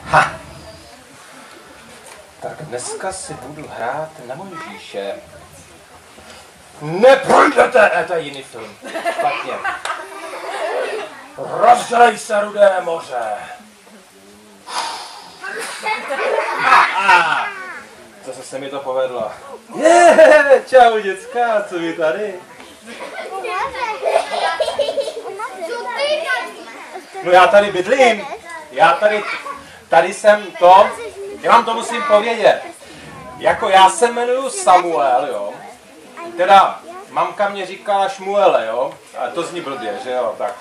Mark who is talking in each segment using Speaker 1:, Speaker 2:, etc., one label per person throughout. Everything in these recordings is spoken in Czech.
Speaker 1: Ha! Tak dneska si budu hrát na Mojžíše. Neprojdete! To je jiný film. Špatně. Rozdělej se, Rudé moře. Zase se mi to povedlo. Čau, děcka, co vy tady? No já tady bydlím. Já tady jsem to. Já vám to musím povědět. Jako já se jmenuju Samuel, jo. Teda mamka mě říkala Šmuele, jo. A to zní blbě, že jo. Tak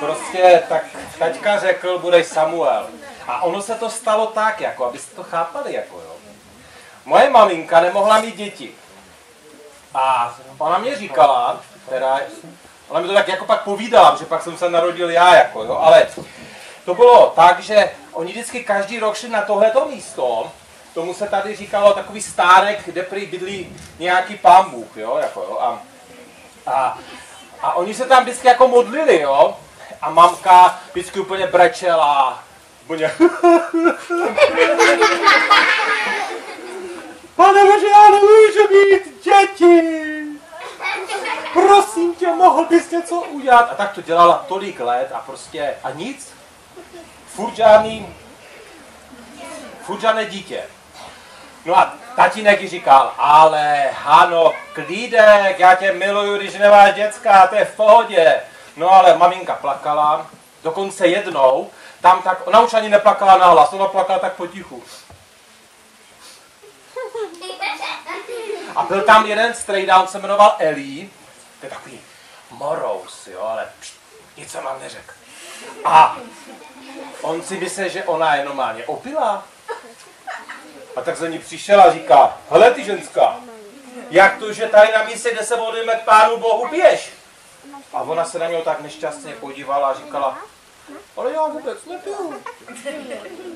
Speaker 1: prostě tak taťka řekl, budeš Samuel. A ono se to stalo tak, jako abyste to chápali, jako jo. Moje maminka nemohla mít děti. A ona mě říkala, teda, ona mi to tak jako pak povídala, že pak jsem se narodil já, jako jo, ale to bylo tak, že oni vždycky každý rok šli na tohleto místo, tomu se tady říkalo takový stánek, kde prý bydlí nějaký pán Bůh, jo, jako jo, a oni se tam vždycky jako modlili, jo, a mamka vždycky úplně brečela, úplně Pane Bože, já nemůžu mít děti! Prosím tě, mohl bys něco udělat? A tak to dělala tolik let a prostě, a nic. Furt žádné dítě. No a tatínek jí říkal, ale Hano, klídek, já tě miluju, když nemáš děcka, to je v pohodě. No ale maminka plakala, dokonce jednou, tam tak, ona už ani neplakala nahlas, ona plakala tak potichu. A byl tam jeden strejda, on se jmenoval Eli, to je takový morous, jo, ale nic jsem vám neřekl. A on si myslel, že ona je normálně opilá. A tak za ní přišel a říká, hele ty ženská, jak to, že tady na místě, kde se modlíme k Pánu Bohu, piješ? A ona se na něho tak nešťastně podívala a říkala, ale já vůbec nepiju.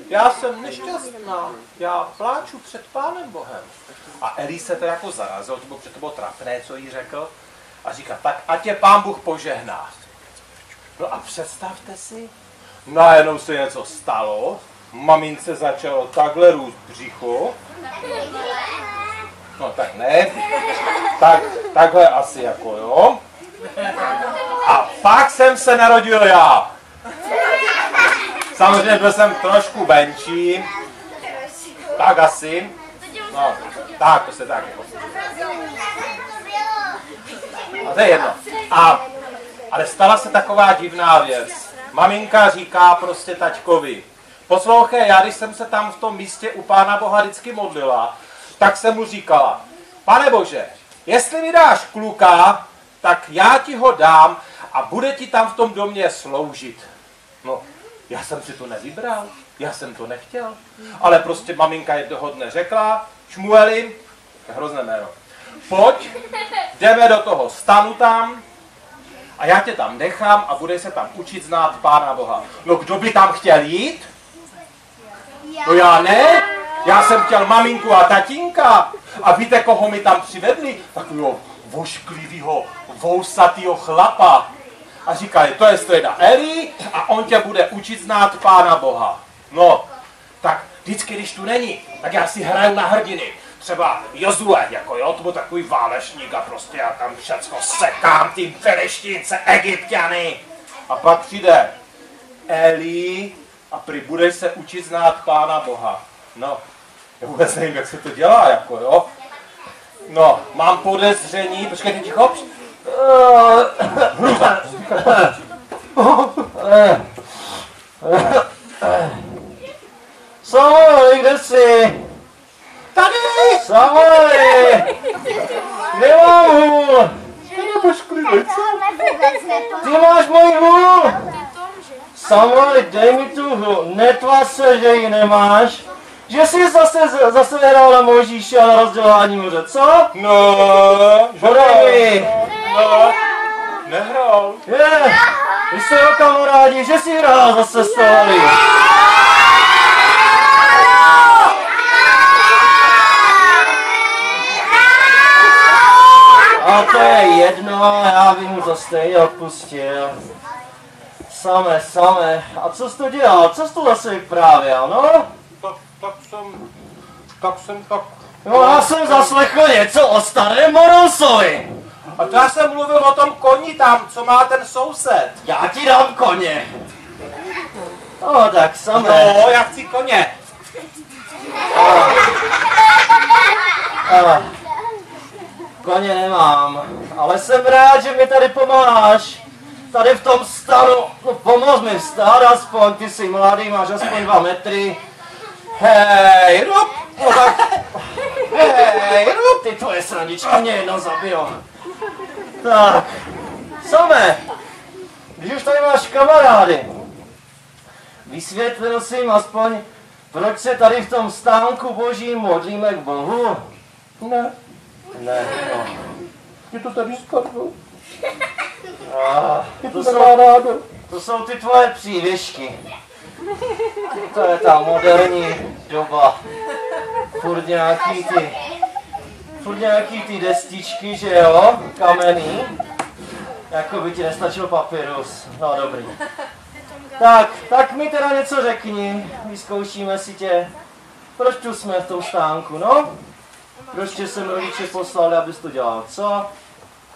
Speaker 1: Já jsem nešťastná, já pláču před Pánem Bohem. A Eli se to jako zarazil, protože to bylo trapné, co jí řekl. A říká, tak ať tě Pán Bůh požehná. No a představte si, najednou se něco stalo, mamince začalo takhle růst břicho. No tak ne, takhle asi jako jo. A pak jsem se narodil já. Samozřejmě byl jsem trošku menší, tak asi. No, tak, to se tak jako. A to je jedno. Ale stala se taková divná věc. Maminka říká prostě taťkovi, poslouchej, já když jsem se tam v tom místě u Pána Boha vždycky modlila, tak jsem mu říkala, Pane Bože, jestli mi dáš kluka, tak já ti ho dám a bude ti tam v tom domě sloužit. No, já jsem si to nevybral, já jsem to nechtěl, ale prostě maminka jednoho dne řekla, Šmueli, hrozné jméno, pojď, jdeme do toho stanu tam a já tě tam nechám a budeš se tam učit znát Pána Boha. No kdo by tam chtěl jít? No já ne, já jsem chtěl maminku a tatínka a víte, koho mi tam přivedli? Takového vošklivého, vousatýho chlapa. A říkali, to je strejda Eli a on tě bude učit znát Pána Boha. No, tak vždycky, když tu není, tak já si hraju na hrdiny. Třeba Jozue, jako jo, to byl takový válečník a prostě já tam všecko sekám, ty Filištínce, Egypťany. A pak přijde Eli a prý budeš se učit znát Pána Boha. No, já vůbec nevím, jak se to dělá, jako jo. No, mám podezření, počkejte ticho.
Speaker 2: Samueli, kde jsi?
Speaker 1: Tady!
Speaker 2: Samueli! Kde mám hůl? Ty máš můj hůl! Samueli, dej mi tu hůl. Netvař se, že ji nemáš. Že jsi zase vyhrál na Mojžíše a na rozdělování moře, co?
Speaker 1: No,
Speaker 2: podej mi.
Speaker 1: No, nehrál.
Speaker 2: Je, vy jste jo kamarádi, že jsi hrál zase story. A to je jedno, já bych mu to stejně odpustil. Samé. A co jsi to dělal? Co jsi to zase vyprávěl, no?
Speaker 1: Tak jsem.
Speaker 2: No, já jsem zaslechl něco o starém Morozovi.
Speaker 1: A to já jsem mluvil o tom koni tam, co má ten soused.
Speaker 2: Já ti dám koně. No, tak samé.
Speaker 1: No, já chci koně.
Speaker 2: Koně nemám, ale jsem rád, že mi tady pomáháš. Tady v tom stanu, no pomoz mi vstát aspoň, ty jsi mladý, máš aspoň 2 metry. Hej, Rob, no tak, hej, Rob, ty tvoje srandičky mě jedno zabijou. Tak, samé, když už tady máš kamarády, vysvětlil jsi jim aspoň, proč se tady v tom stánku božím modlíme k Bohu?
Speaker 1: Ne,
Speaker 2: No.
Speaker 1: je to tady spadlo.
Speaker 2: To jsou ty tvoje přívěšky. To je ta moderní doba. Furt nějaký ty destičky, že jo, kamenný. Jako by ti nestačil papyrus. No dobrý. Tak mi teda něco řekni. Vyzkoušíme si tě. Proč tu jsme v tom stánku, no? Proč tě sem rodiče poslali, abys to dělal, co?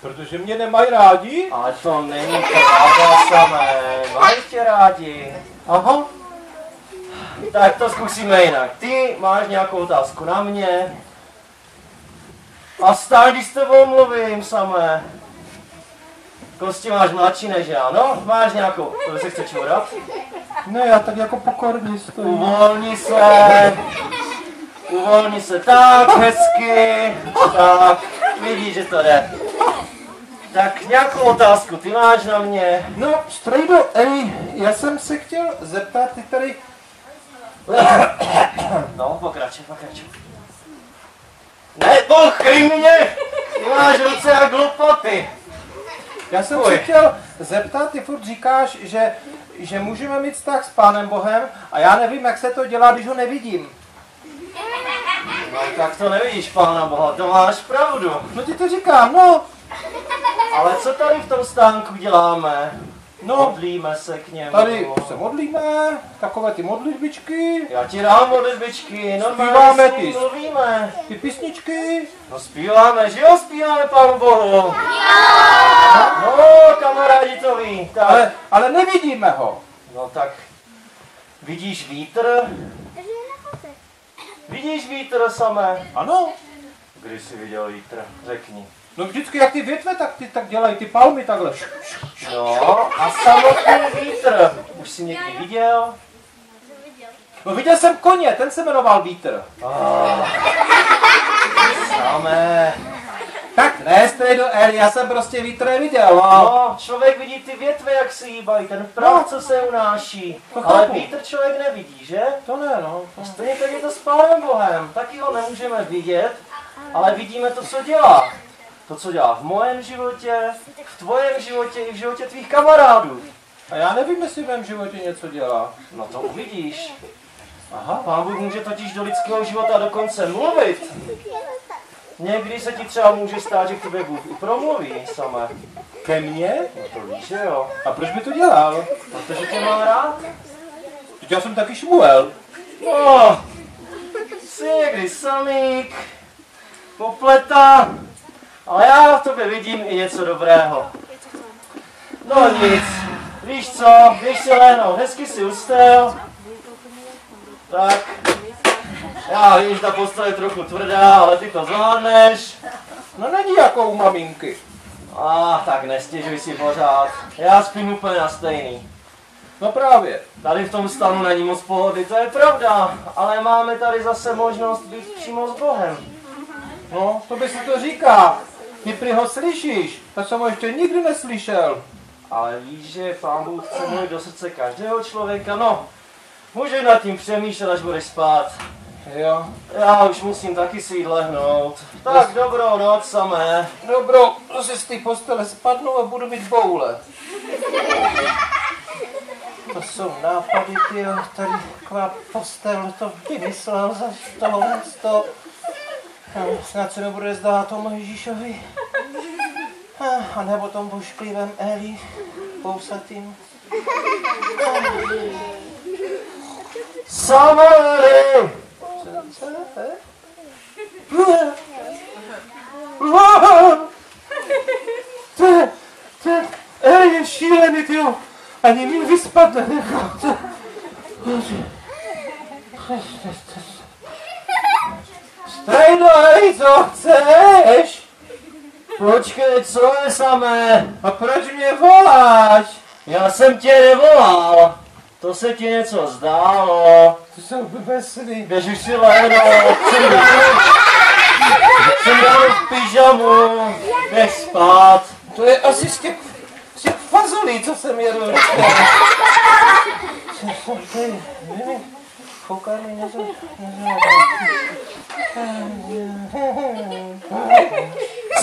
Speaker 1: Protože mě nemají rádi?
Speaker 2: Ale to není pravda samé, mají tě rádi.
Speaker 1: Aha.
Speaker 2: Tak to zkusíme jinak. Ty máš nějakou otázku na mě. A stále, když s tebou mluvím samé. Kosti máš mladší než já, no? Máš nějakou, to se chce čurat?
Speaker 1: Ne, já tak jako pokorně stojím.
Speaker 2: Uvolni se, tak hezky, tak, vidíš, že to jde. Tak nějakou otázku, ty máš na mě.
Speaker 1: No, strejdo, já jsem se chtěl zeptat, ty tady...
Speaker 2: No, pokračuj. Nebochej mě! Ty máš ruce jak lopaty.
Speaker 1: Já jsem se chtěl zeptat, ty furt říkáš, že můžeme mít vztah s Pánem Bohem a já nevím, jak se to dělá, když ho nevidím.
Speaker 2: No tak to nevidíš, Pána Boha, to máš pravdu.
Speaker 1: No ti to říkám, no.
Speaker 2: Ale co tady v tom stánku děláme?
Speaker 1: No,
Speaker 2: modlíme se k němu.
Speaker 1: Tady se modlíme, takové ty modlitbičky.
Speaker 2: Já ti dám modlitbičky,
Speaker 1: Zpíváme
Speaker 2: normálně si mluvíme.
Speaker 1: Ty písničky.
Speaker 2: No zpíváme, že jo, zpíváme Pánu Bohu. No, kamarádi to ví. Tak.
Speaker 1: Ale nevidíme ho.
Speaker 2: No tak, vidíš vítr? Vidíš vítr samé?
Speaker 1: Ano.
Speaker 2: Kdy jsi viděl vítr? Řekni.
Speaker 1: No vždycky jak ty větve tak dělají, ty palmy takhle.
Speaker 2: No a samotný vítr. Už jsi někdy viděl?
Speaker 1: No viděl jsem koně, ten se jmenoval Vítr.
Speaker 2: Samé.
Speaker 1: Tak ne, strejdo Eli, já jsem prostě vítr neviděl, no.
Speaker 2: No, člověk vidí ty větve, jak se hýbají, ten prach, co se unáší. Ale vítr člověk nevidí, že?
Speaker 1: To ne, no.
Speaker 2: Stejně tak je to s Pánem Bohem. Taky ho nemůžeme vidět, ale vidíme to, co dělá. To, co dělá v mém životě, v tvojem životě i v životě tvých kamarádů.
Speaker 1: A já nevím, jestli v mém životě něco dělá.
Speaker 2: No to uvidíš.
Speaker 1: Aha.
Speaker 2: Pán Bůh může totiž do lidského života dokonce mluvit. Někdy se ti třeba může stát, že k tobě Bůh i promluví samé.
Speaker 1: Ke mně?
Speaker 2: No to víš, že jo.
Speaker 1: A proč by to dělal?
Speaker 2: Protože tě mám rád.
Speaker 1: Teď já jsem taky Šmuel.
Speaker 2: No, jsi někdy samík, popleta, ale já v tobě vidím i něco dobrého. No nic, víš co, běž si lehnout, hezky si ustel. Tak, já vím, že ta postel je trochu tvrdá, ale ty to zvládneš.
Speaker 1: No není jako u maminky.
Speaker 2: Tak nestěžuj si pořád, já spím úplně na stejný.
Speaker 1: No právě.
Speaker 2: Tady v tom stanu není moc pohody, to je pravda, ale máme tady zase možnost být přímo s Bohem.
Speaker 1: No, to by si to říká. Ty prý ho slyšíš, to jsem ho ještě nikdy neslyšel.
Speaker 2: Ale víš, že Pán Bůh chce mluvit do srdce každého člověka, no. Můžeš nad tím přemýšlet, až budeš spát.
Speaker 1: Jo.
Speaker 2: Já už musím taky si jít lehnout. Tak dobrou noc samé.
Speaker 1: Dobro, zase z té postele spadnu a budu mít boule. To jsou nápady, tyjo, tady taková postel, to vymyslel za tohle, to. Snad se nebude zdát tomu Ježíšovi. A nebo tomu božklivém Eli, pousatým.
Speaker 2: Samueli!
Speaker 1: Je šílený, tyjo. Ani mi vyspat nenechal.
Speaker 2: Strejdo, hej, co chceš? Počkej, co je samé?
Speaker 1: A proč mě voláš?
Speaker 2: Já jsem tě nevolal. To se ti něco zdálo.
Speaker 1: To jsou blbesny.
Speaker 2: Běž už si lehnout. Jsem dal v pyžamu. Běž spát.
Speaker 1: To je asi z těch fazolí, co jsem jedl. Koukaj mi něco.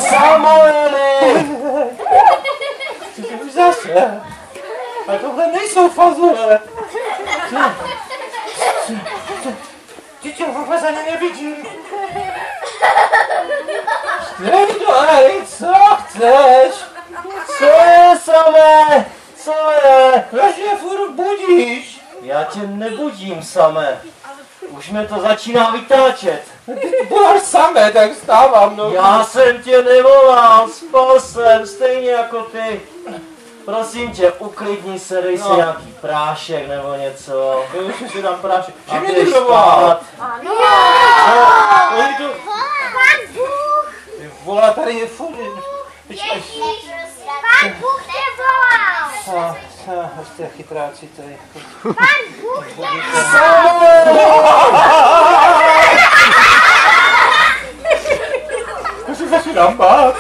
Speaker 2: Samueli!
Speaker 1: Co ty už zase? Ale tohle nejsou fazole. Ty tě vůbec ani nevidím. Strejdo, co chceš?
Speaker 2: Co je samé? Co je?
Speaker 1: Proč mě furt budíš?
Speaker 2: Já tě nebudím samé. Už mě to začíná vytáčet.
Speaker 1: Ty voláš samé, tak vstávám. No.
Speaker 2: Já jsem tě nevolal, spal jsem, stejně jako ty. Prosím tě, uklidni se, dej si nějaký prášek nebo něco.
Speaker 1: Už si dám prášek.
Speaker 2: A
Speaker 1: Že mě
Speaker 2: běž
Speaker 1: někdo volá?
Speaker 2: spát.
Speaker 1: Oni tu... Ty volá, tady je furt.
Speaker 3: Pán Bůh nevolal!
Speaker 1: Jste chytráci tady.
Speaker 3: Pán Bůh
Speaker 1: Já se začínám bát.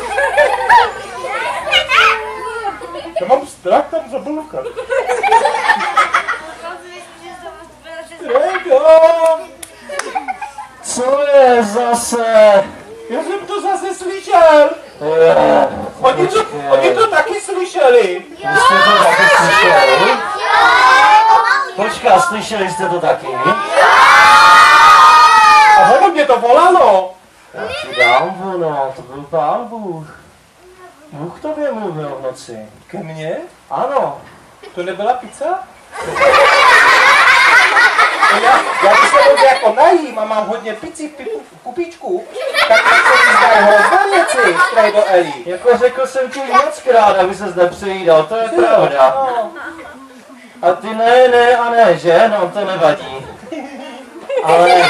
Speaker 1: Já mám strach tam zabloukat. Strejdo!
Speaker 2: Co je zase?
Speaker 1: Já jsem to zase slyšel. Oni to taky slyšeli.
Speaker 2: Vy jste to taky slyšeli? Počká, slyšeli jste to taky?
Speaker 1: A ono mě to volalo.
Speaker 2: Já ti dám ono, to byl Pán Bůh. Bůh tobě mluvil v noci.
Speaker 1: Ke mně?
Speaker 2: Ano.
Speaker 1: To nebyla pizza? Já když se dobře jako najím a mám hodně picí v kupíčku, tak se mi zdají hrozné věci, Strejdo Eli.
Speaker 2: Jako řekl jsem ti už mockrát, aby ses nepřejídal, to je pravda.
Speaker 1: No.
Speaker 2: A ty ne a ne, že? No to nevadí. Ale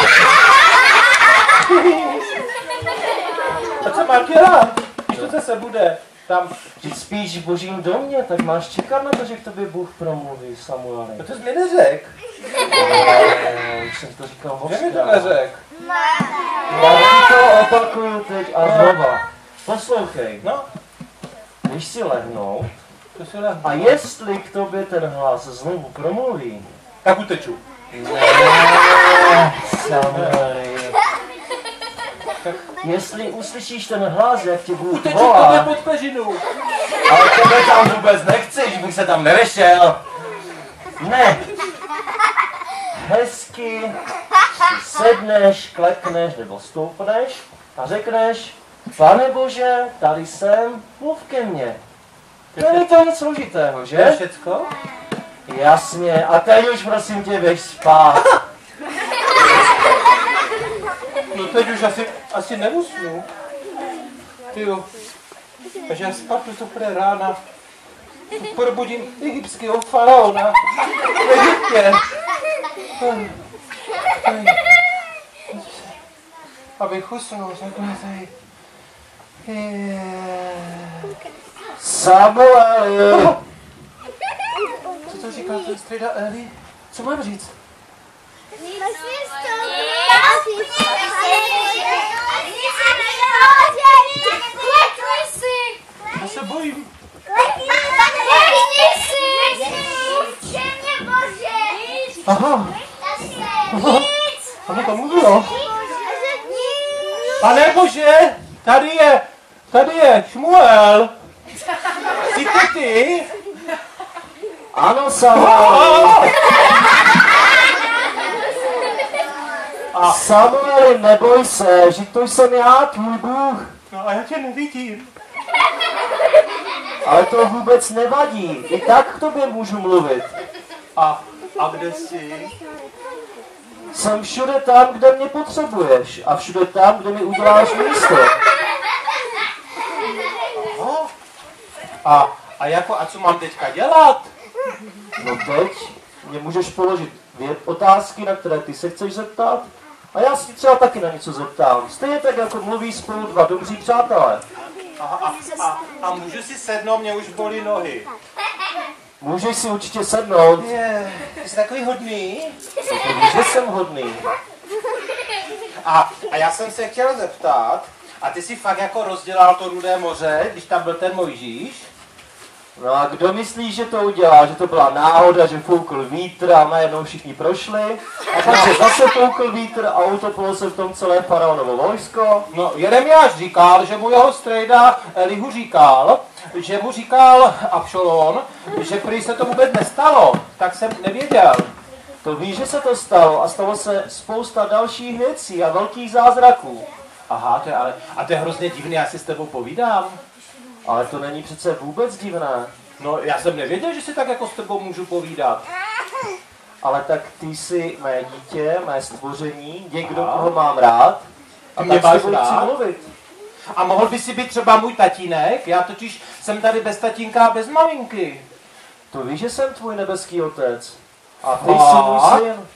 Speaker 1: A co mám dělat? Co se bude tam?
Speaker 2: ty spíš v božím domě, tak máš čekat na to, že k tobě Bůh promluví, Samueli.
Speaker 1: To jsi mi neřekl.
Speaker 2: Už jsem to říkal
Speaker 1: Že mi to
Speaker 2: mockrát.
Speaker 1: neřekl.
Speaker 2: Já ti to opakuju teď a znova. Poslouchej,
Speaker 1: No,
Speaker 2: když si lehnout
Speaker 1: to si lehnu.
Speaker 2: a jestli k tobě ten hlas znovu promluví,
Speaker 1: Tak uteču.
Speaker 2: Samueli. Jestli uslyšíš ten hlas, jak tě Bůh
Speaker 1: Uteču k tobě
Speaker 2: volá,
Speaker 1: pod peřinu.
Speaker 2: ale tebe tam vůbec nechci, že bych se tam nevešel. Ne. Hezky si sedneš, klekneš nebo stoupneš a řekneš, Pane Bože, tady jsem, mluv ke mně. Není to nic složitého,
Speaker 1: To je
Speaker 2: že?
Speaker 1: všecko?
Speaker 2: Jasně, a teď už prosím tě běž spát.
Speaker 1: No teď už asi neusnu. Tyjo. Takže já spát to bude rána. Probudím egyptského faraona v Egyptě. Abych usnul takhle tady.
Speaker 2: Samueli.
Speaker 1: Co to říká ten Strejda Eli? Co mám říct? Já se bojím. Aha. Ano, to mluvilo. Pane Bože, tady je Šmuel. Jsi to ty?
Speaker 2: Ano, Samueli. Samueli, neboj se, že to jsem já, tvůj Bůh.
Speaker 1: No a já tě nevidím.
Speaker 2: Ale to vůbec nevadí. I tak k tobě můžu mluvit.
Speaker 1: A kde jsi?
Speaker 2: Jsem všude tam, kde mě potřebuješ. A všude tam, kde mi uděláš místo.
Speaker 1: A co mám teďka dělat?
Speaker 2: No teď mě můžeš položit otázky, na které ty se chceš zeptat. A já si třeba taky na něco zeptám. Stejně tak, jako mluví spolu dva dobří přátelé.
Speaker 1: A můžu si sednout, mě už bolí nohy.
Speaker 2: Můžeš si určitě sednout.
Speaker 1: Ty jsi takový hodný.
Speaker 2: To víš, že jsem hodný.
Speaker 1: A já jsem se chtěl zeptat, a ty si fakt jako rozdělal to Rudé moře, když tam byl ten Mojžíš?
Speaker 2: No a kdo myslí, že to udělá? Že to byla náhoda, že foukl vítr a najednou všichni prošli? A takže zase foukl vítr a utopilo se v tom celé faraonovo vojsko?
Speaker 1: No, Jeremiáš říkal, že mu jeho strejda Elihu říkal, že mu říkal Abšalón, že prý se to vůbec nestalo, tak jsem nevěděl.
Speaker 2: To víš, že se to stalo a stalo se spousta dalších věcí a velkých zázraků.
Speaker 1: Aha, to je hrozně divný, já si s tebou povídám.
Speaker 2: Ale to není přece vůbec divné.
Speaker 1: No, já jsem nevěděl, že si tak jako s tebou můžu povídat.
Speaker 2: Ale tak ty jsi mé dítě, mé stvoření, někdo, koho mám rád. A
Speaker 1: mě
Speaker 2: tak s
Speaker 1: máš
Speaker 2: tebou chci
Speaker 1: rád?
Speaker 2: mluvit.
Speaker 1: A mohl by si být třeba můj tatínek? Já totiž jsem tady bez tatínka a bez maminky.
Speaker 2: To víš, že jsem tvůj nebeský otec. A ty jsi můj syn.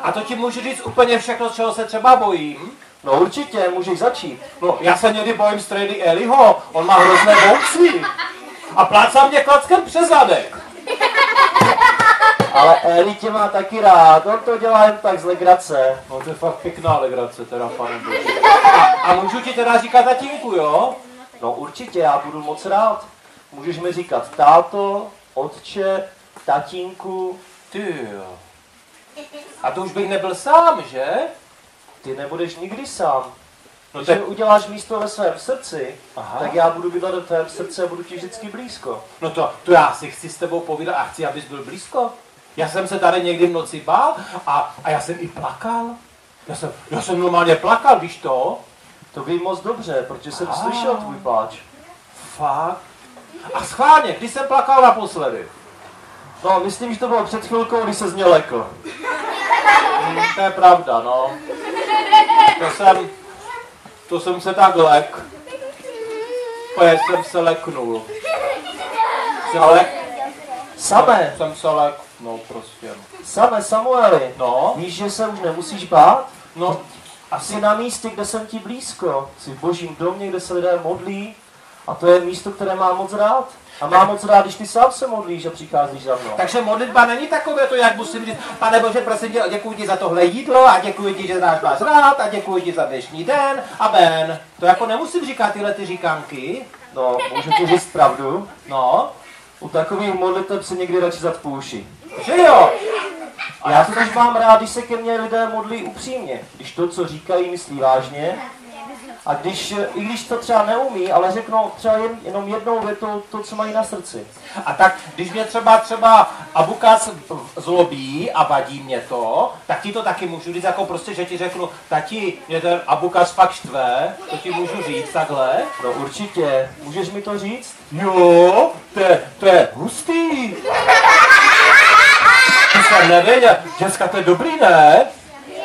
Speaker 1: A to ti můžu říct úplně všechno, čeho se třeba bojím?
Speaker 2: No určitě, můžeš začít.
Speaker 1: No, já se někdy bojím strejdy Eliho, on má hrozné bouci. A plácá mě klackem přes zadek.
Speaker 2: Ale Eli tě má taky rád, on to dělá jen tak z legrace.
Speaker 1: No to je fakt pěkná legrace, teda, pane bože. A můžu ti teda říkat tatínku, jo?
Speaker 2: No určitě, já budu moc rád. Můžeš mi říkat táto, otče, tatínku.
Speaker 1: Ty jo. A to už bych nebyl sám, že?
Speaker 2: Ty nebudeš nikdy sám.
Speaker 1: No
Speaker 2: Když
Speaker 1: tak...
Speaker 2: mi uděláš místo ve svém srdci,
Speaker 1: Aha.
Speaker 2: tak já budu bydlet v tvém srdci a budu ti vždycky blízko.
Speaker 1: No to já si chci s tebou povídat a chci, abys byl blízko. Já jsem se tady někdy v noci bál a já jsem i plakal. Já jsem normálně plakal, víš to?
Speaker 2: To vím moc dobře, protože jsem slyšel tvůj pláč.
Speaker 1: Fakt? A schválně, když jsem plakal naposledy?
Speaker 2: No, myslím, že to bylo před chvilkou, když se z mě lekl.
Speaker 1: To je pravda, no. To jsem se tak lek. Pojď, jsem se leknul. Jsem se lek, no prostě.
Speaker 2: Samé, Samueli,
Speaker 1: No,
Speaker 2: víš, že se už nemusíš bát?
Speaker 1: no,
Speaker 2: A jsi na místě, kde jsem ti blízko. Jsi v božím domě, kde se lidé modlí. A to je místo, které mám moc rád. A mám moc rád, když ty sám se modlíš a přicházíš za mnou.
Speaker 1: takže modlitba není takové to, jak musím říct, Pane Bože, prosím tě, děkuji ti za tohle jídlo a děkuji ti, že nás máš rád a děkuji ti za dnešní den a ben. To jako nemusím říkat tyhle ty říkanky.
Speaker 2: No, můžu ti říct pravdu.
Speaker 1: No,
Speaker 2: U takových modliteb se někdy radši zatpou uši.
Speaker 1: že jo?
Speaker 2: A já totiž mám rád, když se ke mně lidé modlí upřímně. Když to, co říkají, myslí vážně. A i když to třeba neumí, ale řeknou třeba jenom jednou větou to, co mají na srdci.
Speaker 1: A tak, když mě třeba Abukas zlobí a vadí mě to, tak ti to taky můžu říct, jako prostě, že ti řeknu, tati, mě ten Abukas fakt štve, to ti můžu říct takhle?
Speaker 2: No určitě. Můžeš mi to říct?
Speaker 1: Jo, to je hustý. To jsem nevěděl, dneska to je dobrý, ne?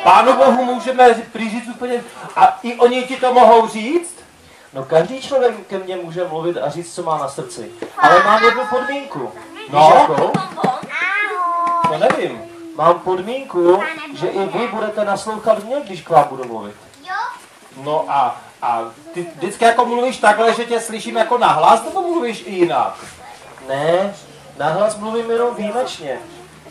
Speaker 1: Pánu Bohu můžeme říct úplně, a i oni ti to mohou říct?
Speaker 2: No každý člověk ke mně může mluvit a říct, co má na srdci. Ale mám jednu podmínku.
Speaker 1: No?
Speaker 2: Víš jakou?
Speaker 1: To nevím.
Speaker 2: Mám podmínku, že i vy budete naslouchat mě, když k vám budu mluvit.
Speaker 1: No a ty vždycky jako mluvíš takhle, že tě slyším jako nahlas, nebo mluvíš i jinak?
Speaker 2: Ne, nahlas mluvím jenom výjimečně.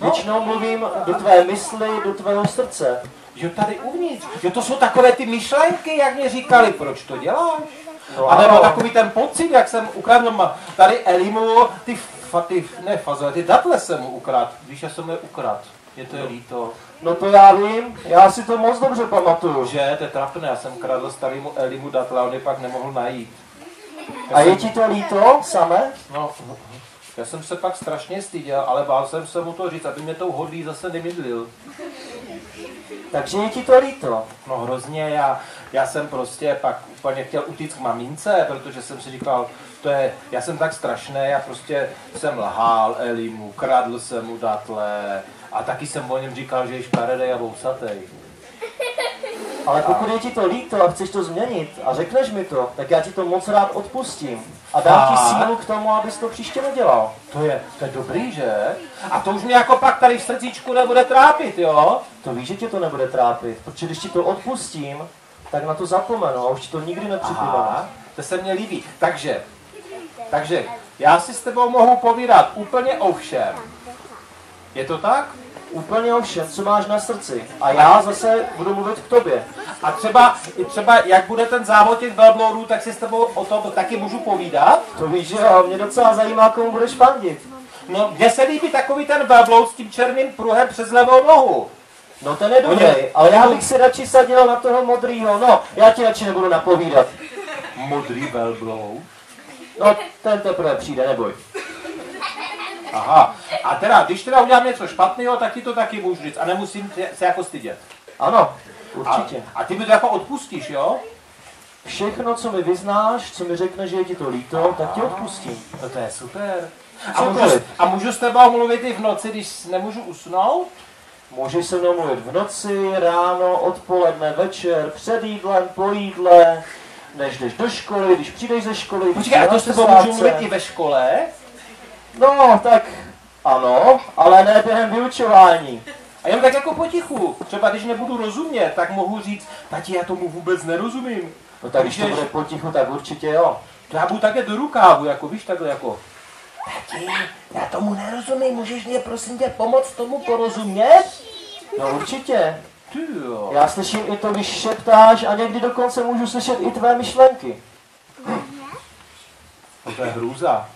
Speaker 2: Většinou mluvím do tvé mysli, do tvého srdce.
Speaker 1: Jo, tady uvnitř. Jo, to jsou takové ty myšlenky, jak mě říkali, proč to děláš?
Speaker 2: No,
Speaker 1: A nebo
Speaker 2: ano.
Speaker 1: takový ten pocit, jak jsem ukradl tady Elimu, ty datle jsem mu ukradl. Víš, já jsem je ukradl. Mě to je líto.
Speaker 2: No to já vím, já si to moc dobře pamatuju.
Speaker 1: Že, to je trapné, já jsem kradl starýmu Elimu datle a on je pak nemohl najít.
Speaker 2: A je ti to líto, samé?
Speaker 1: No, já jsem se pak strašně styděl, ale bál jsem se mu to říct, aby mě tou hodlí zase nemydlil.
Speaker 2: Takže je ti to líto.
Speaker 1: No hrozně, já jsem prostě pak úplně chtěl utíct k mamince, protože jsem si říkal, já jsem tak strašný, já prostě jsem lhal Elimu, kradl jsem mu datle a taky jsem o něm říkal, že je škaredej a vousatej.
Speaker 2: Ale pokud je ti to líto a chceš to změnit a řekneš mi to, tak já ti to moc rád odpustím. A dám ti sílu k tomu, abys to příště nedělal.
Speaker 1: To je dobrý, že? A to už mě jako pak tady v srdíčku nebude trápit, jo?
Speaker 2: To víš, že tě to nebude trápit, protože když ti to odpustím, tak na to zapomenu a už ti to nikdy nepřipomenu.
Speaker 1: To se mně líbí. Takže já si s tebou mohu povídat úplně o všem. Je to tak?
Speaker 2: Úplně o všem, co máš na srdci. A já zase budu mluvit k tobě.
Speaker 1: A třeba jak bude ten závod těch velbloudů, tak si s tebou o tom taky můžu povídat?
Speaker 2: To víš, že jo, mě docela zajímá, komu budeš fandit.
Speaker 1: No, mně se líbí takový ten velbloud s tím černým pruhem přes levou nohu.
Speaker 2: No ten je dobrý, ale já bych si radši sadil na toho modrýho. No, já ti radši nebudu napovídat.
Speaker 1: Modrý velbloud?
Speaker 2: No, ten teprve přijde, neboj.
Speaker 1: Aha, a teda, když teda udělám něco špatného, tak ti to taky můžu říct a nemusím se jako stydět.
Speaker 2: Ano, určitě.
Speaker 1: A ty mi to jako odpustíš, jo?
Speaker 2: Všechno, co mi vyznáš, co mi řekneš, že je ti to líto, tak ti odpustím.
Speaker 1: No to je super.
Speaker 2: Cokoliv.
Speaker 1: A můžu s tebou mluvit i v noci, když nemůžu usnout?
Speaker 2: Můžeš se mnou mluvit v noci, ráno, odpoledne, večer, před jídlem, po jídle, než jdeš do školy, když přijdeš ze školy.
Speaker 1: Počkej, a to s tebou můžu mluvit i ve škole?
Speaker 2: No, tak ano, ale ne během vyučování.
Speaker 1: A jen tak jako potichu. Třeba když nebudu rozumět, tak mohu říct, tati, já tomu vůbec nerozumím.
Speaker 2: No tak když to bude potichu, tak určitě jo.
Speaker 1: To já budu také do rukávu, jako víš, takhle jako. Tati, já tomu nerozumím, můžeš mě prosím tě pomoct tomu porozumět?
Speaker 2: No určitě.
Speaker 1: Ty jo.
Speaker 2: Já slyším i to, když šeptáš a někdy dokonce můžu slyšet i tvé myšlenky.
Speaker 1: To je hrůza.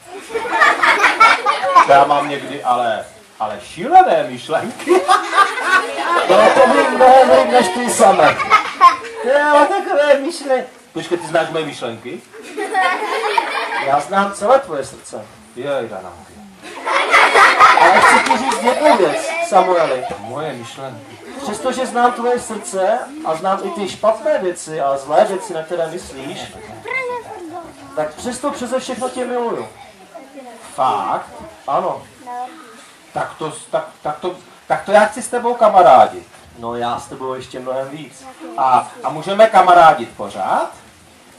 Speaker 1: Já mám někdy ale šílené myšlenky.
Speaker 2: No to vím mnohem líp než ty samé.
Speaker 1: Jo, takové myšlenky. Počkej, ty znáš moje myšlenky?
Speaker 2: Já znám celé tvoje srdce.
Speaker 1: Jej, Dananky.
Speaker 2: Ale chci ti říct jednu věc, Samueli.
Speaker 1: Moje myšlenky.
Speaker 2: Přestože znám tvoje srdce a znám i ty špatné věci a zlé věci, na které myslíš, tak přesto přeze všechno tě miluju.
Speaker 1: Fakt?
Speaker 2: Ano.
Speaker 1: Tak to já chci s tebou kamarádit.
Speaker 2: No já s tebou ještě mnohem víc.
Speaker 1: A můžeme kamarádit pořád?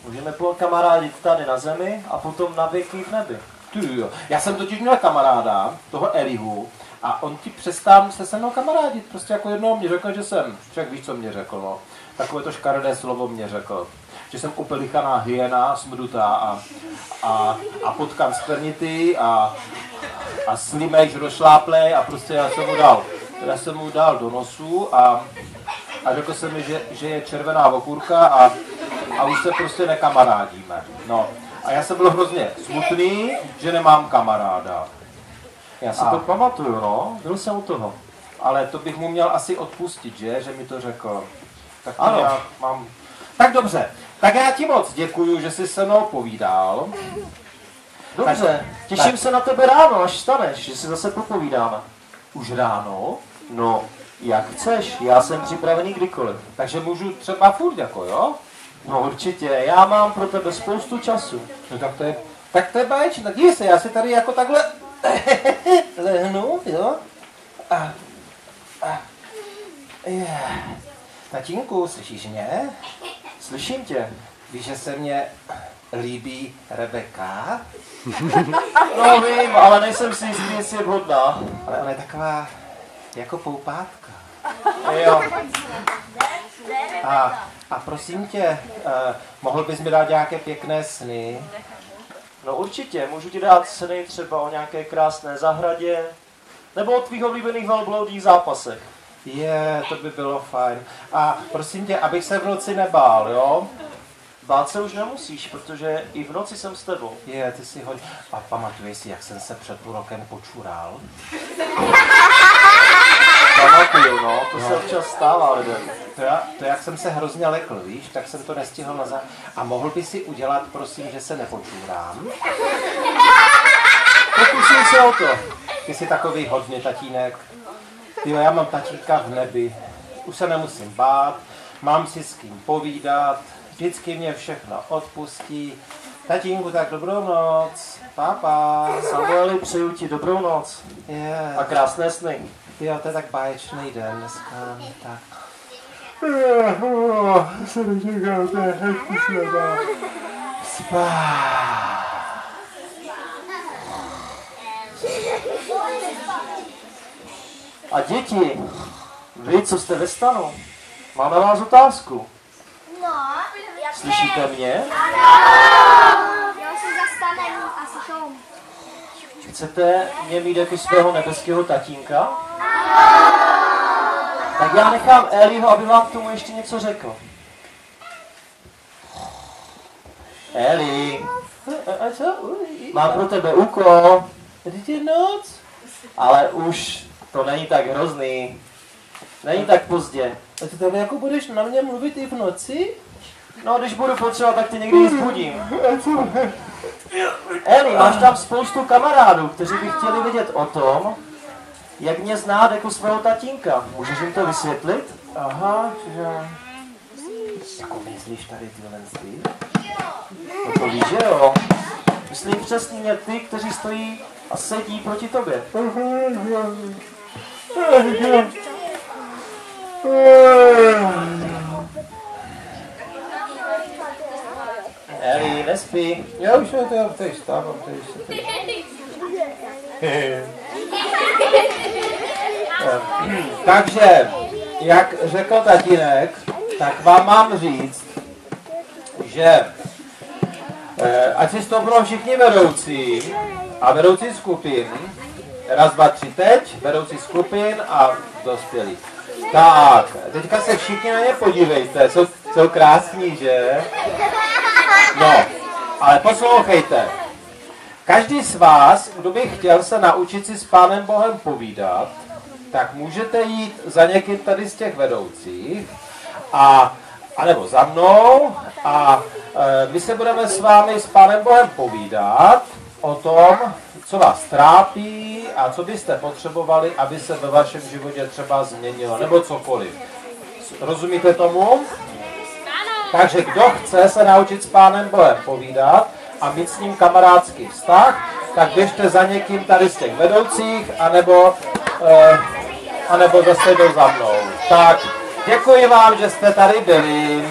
Speaker 2: Můžeme kamarádit tady na zemi a potom na věky v nebi.
Speaker 1: Ty jo. Já jsem totiž měl kamaráda, toho Elihu, a on ti přestal se mnou kamarádit. Prostě jako jednou mě řekl, že jsem, však víš, co mě řekl, no. Takové to škaredé slovo mě řekl. Že jsem upelichaná hyena, smrutá a potkan skvrnitý a slimejš rozšláplej a prostě já jsem mu dal do nosu a řekl jsem mi, že je červená okurka a už se prostě nekamarádíme. No. A já jsem byl hrozně smutný, že nemám kamaráda.
Speaker 2: Já si to pamatuju, no. Byl jsem u toho.
Speaker 1: Ale to bych mu měl asi odpustit, že mi to řekl. Tak to
Speaker 2: ano.
Speaker 1: Já mám... Tak dobře. Tak já ti moc děkuju, že jsi se mnou povídal.
Speaker 2: Dobře, těším se na tebe ráno, až staneš, že si zase popovídáme.
Speaker 1: Už ráno?
Speaker 2: No, jak chceš, já jsem připravený kdykoliv.
Speaker 1: Takže můžu třeba furt jako, jo?
Speaker 2: No určitě, já mám pro tebe spoustu času.
Speaker 1: No tak to je báječné. Tak dívej se, já si tady jako takhle lehnu, jo? Tatínku, slyšíš mě?
Speaker 2: Slyším tě.
Speaker 1: Víš, že se mně líbí Rebeka?
Speaker 2: No vím, ale nejsem si jistý, jestli je vhodná.
Speaker 1: Ale ona je taková jako poupátka.
Speaker 2: Jo.
Speaker 1: A prosím tě, mohl bys mi dát nějaké pěkné sny?
Speaker 2: No určitě, můžu ti dát sny třeba o nějaké krásné zahradě, nebo o tvých oblíbených velbloudých zápasech.
Speaker 1: To by bylo fajn. A prosím tě, abych se v noci nebál, jo?
Speaker 2: Bát se už nemusíš, protože i v noci jsem s tebou.
Speaker 1: Ty si hodně... A pamatuješ si, jak jsem se před půl rokem počural?
Speaker 2: Pamatuju, no, to se občas stává lidem.
Speaker 1: To jak jsem se hrozně lekl, víš, tak jsem to nestihl nazad. A mohl by si udělat, prosím, že se nepočurám?
Speaker 2: Pokusím se o to.
Speaker 1: Ty jsi takový hodně tatínek. Jo, já mám tatínka v nebi. Už se nemusím bát, mám si s kým povídat, vždycky mě všechno odpustí Tatínku, tak dobrou noc. Pápa.
Speaker 2: Samueli, přeju ti dobrou noc.
Speaker 1: Je.
Speaker 2: A krásné sny.
Speaker 1: Jo, to je tak báječný den dneska. Tak.
Speaker 2: A děti, vy, co jste ve stanu, mám na vás otázku.
Speaker 3: No,
Speaker 2: Slyšíte mě?
Speaker 3: já si zastanem asi tom.
Speaker 2: Chcete mě mít jako svého nebeského tatínka? Tak já nechám Eliho, aby vám k tomu ještě něco řekl. Eli, mám pro tebe úkol.
Speaker 1: Teď je noc.
Speaker 2: Ale už to není tak hrozný. Není tak pozdě.
Speaker 1: A ty tady jako budeš na mě mluvit i v noci?
Speaker 2: No, když budu potřebovat, tak tě někdy i zbudím. Eli, máš tam spoustu kamarádů, kteří by chtěli vědět o tom, jak mě znát jako svého tatínka. Můžeš jim to vysvětlit?
Speaker 1: Aha, že... Jako myslíš tady tyhle ty?
Speaker 2: No to víš, že jo. Myslím přesně ty, kteří stojí a sedí proti tobě. Eli, nespí.
Speaker 1: Já už je to, teď stávám, Takže, jak řekl tatínek, tak vám mám říct, že ať si stoupnou všichni vedoucí a vedoucí skupin, raz, dva, tři teď, vedoucí skupin a dospělí. Tak, teďka se všichni na ně podívejte, jsou krásní, že? No, ale poslouchejte. Každý z vás, kdo by chtěl se naučit si s Pánem Bohem povídat, tak můžete jít za někým tady z těch vedoucích, anebo za mnou a my se budeme s vámi s Pánem Bohem povídat o tom, co vás trápí a co byste potřebovali, aby se ve vašem životě třeba změnilo, nebo cokoliv. Rozumíte tomu? Takže kdo chce se naučit s Pánem Bohem povídat a mít s ním kamarádský vztah, tak běžte za někým tady z těch vedoucích, anebo zase jdou za mnou. Tak, děkuji vám, že jste tady byli.